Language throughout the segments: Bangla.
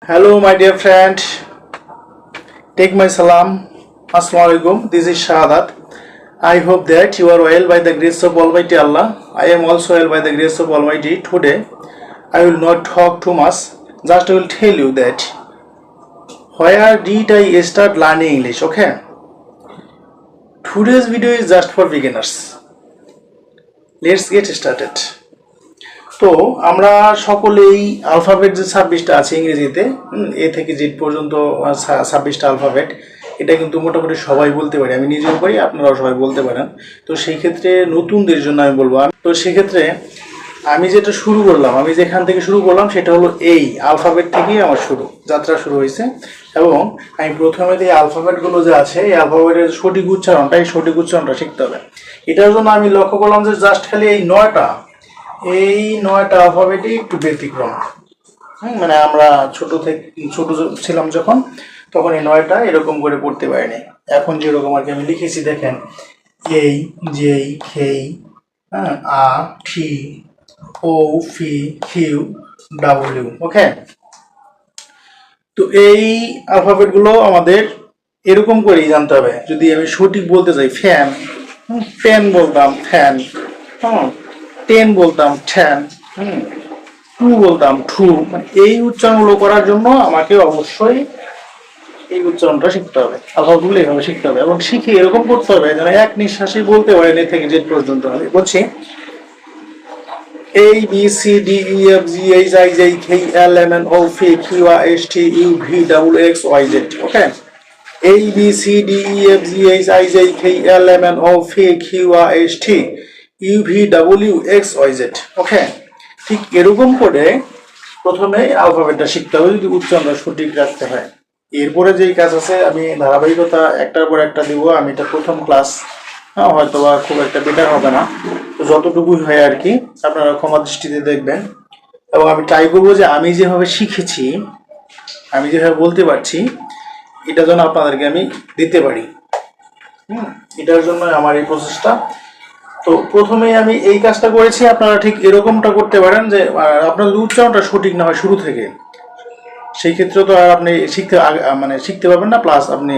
Hello, my dear friend. Take my salam. Assalamu alaikum. This is Shahadat. I hope that you are well by the grace of Almighty Allah. I am also well by the grace of Almighty. Today, I will not talk too much. Just I will tell you that where did I start learning English? Okay. Today's video is just for beginners. Let's get started. তো আমরা সকলেই আলফাবেট যে 26টা আছে ইংরেজিতে এ থেকে জেড পর্যন্ত 26টা আলফাবেট এটা কিন্তু মোটামুটি সবাই বলতে পারে। আমি নিজেও পারি, আপনারাও সবাই বলতে পারেন। তো সেই ক্ষেত্রে নতুনদের জন্য আমি বলবো, তো সেই ক্ষেত্রে আমি যেটা শুরু করলাম, আমি যেখান থেকে শুরু করলাম সেটা হলো এই আলফাবেট থেকেই আমার যাত্রা শুরু হয়েছে। এবং আমি প্রথমে এই আলফাবেটগুলো যে আছে এই আলফাবেটের সঠিক উচ্চারণটা শিখতে হবে। এটার জন্য আমি লক্ষ্য করলাম যে জাস্ট খালি এই 9টা আলফাবেটই একটু ব্যতিক্রম। মানে আমরা ছোট ছিলাম যখন, তখন এই 9টা এরকম করে পড়তে পারিনি। এখন যেরকম আর কি আমি লিখেছি দেখেন, এই যেই খেই আ ঠি ও ফি কিউ ডাব্লিউ। ওকে, তো এই আলফাবেটগুলো আমাদের এরকম করেই জানতে হবে। যদি আমি সঠিক বলতে চাই, ফ্যান ফ্যান বলতাম ফ্যান, 10 বলতাম 10, 2 বলতাম 2। মানে এই উচ্চারণগুলো করার জন্য আমাকে অবশ্যই এই উচ্চারণটা শিখতে হবে, আলফাবেটগুলো এইভাবে শিখতে হবে এবং শিখে এরকম করতে হবে যেন এক নিঃশ্বাসে বলতে পারেন এ থেকে জেড পর্যন্ত। আমি বলছি A B C D E F G H I J K L M N O P Q R S T U V W X Y Z। Okay, A B C D E F G H I J K L M N O P Q R S T UVWXYZ। ওকে, ঠিক এরকম করে প্রথমে আলফাবেটটা শিখতে হবে যদি উচ্চারণটা সঠিক রাখতে হয়। এরপরে যেই কাজ আছে আমি ধারাবাহিকতা একটার পর একটা দিব। আমি এটা প্রথম ক্লাস, হয়তো বা খুব একটা বেটার হবে না, তো যতটুকুই হয় আর কি আপনারা ক্ষমা দৃষ্টিতে দেখবেন। এবং আমি ট্রাই করবো যে আমি যেভাবে শিখেছি, আমি যেভাবে বলতে পারছি, এটা যেন আপনাদেরকে আমি দিতে পারি। এটার জন্য আমার এই প্রসেসটা। তো প্রথমেই আমি এই কাজটা করেছি, আপনারা ঠিক এরকমটা করতে পারেন যে আপনার উচ্চারণটা সঠিক না হয় শুরু থেকে, সেই ক্ষেত্রে তো আর আপনি শিখতে পারবেন না, প্লাস আপনি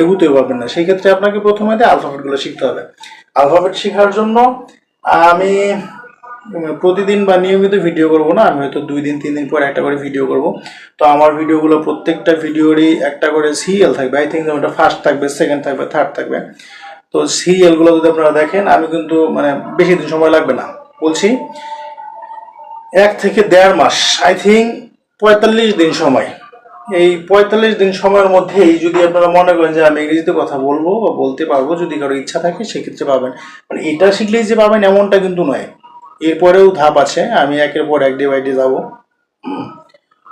এগুতেও পারবেন না। সেই ক্ষেত্রে আপনাকে প্রথমে আলফাবেটগুলো শিখতে হবে। আলফাবেট শেখার জন্য আমি প্রতিদিন বা নিয়মিত ভিডিও করব না, আমি হয়তো 2 দিন 3 দিন পর একটা করে ভিডিও করব। তো আমার ভিডিওগুলো প্রত্যেকটা ভিডিওরই একটা করে সিরিয়াল থাকবে। আই থিঙ্ক ওটা ফার্স্ট থাকবে, সেকেন্ড থাকবে, থার্ড থাকবে। তো সিরিয়ালগুলো যদি আপনারা দেখেন, আমি কিন্তু বেশি দিন সময় লাগবে না, বলছি 1 থেকে 1.5 মাস, আই থিঙ্ক 45 দিন সময়। এই 45 দিন সময়ের মধ্যেই যদি আপনারা মনে করেন যে আমি ইংরেজিতে কথা বলবো বা বলতে পারবো, যদি কারো ইচ্ছা থাকে সেক্ষেত্রে পাবেন। মানে এটা শিখলেই যে পাবেন এমনটা কিন্তু নয়, এরপরেও ধাপ আছে। আমি একের পর এক ডে বাই ডে যাবো।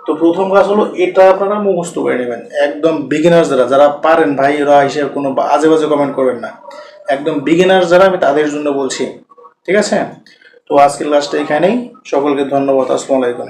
তো প্রথম কাজ হলো এটা আপনারা মুখস্থ করে নেবেন। একদম বিগিনার্স যারা পারেন ভাই, এরা হিসেবে কোনো আজে বাজে কমেন্ট করবেন না। একদম বিগিনার্স যারা, আমি তাদের জন্য বলছি, ঠিক আছে? তো আজকের ক্লাসটা এখানেই। সকলকে ধন্যবাদ। আসসালামু আলাইকুম।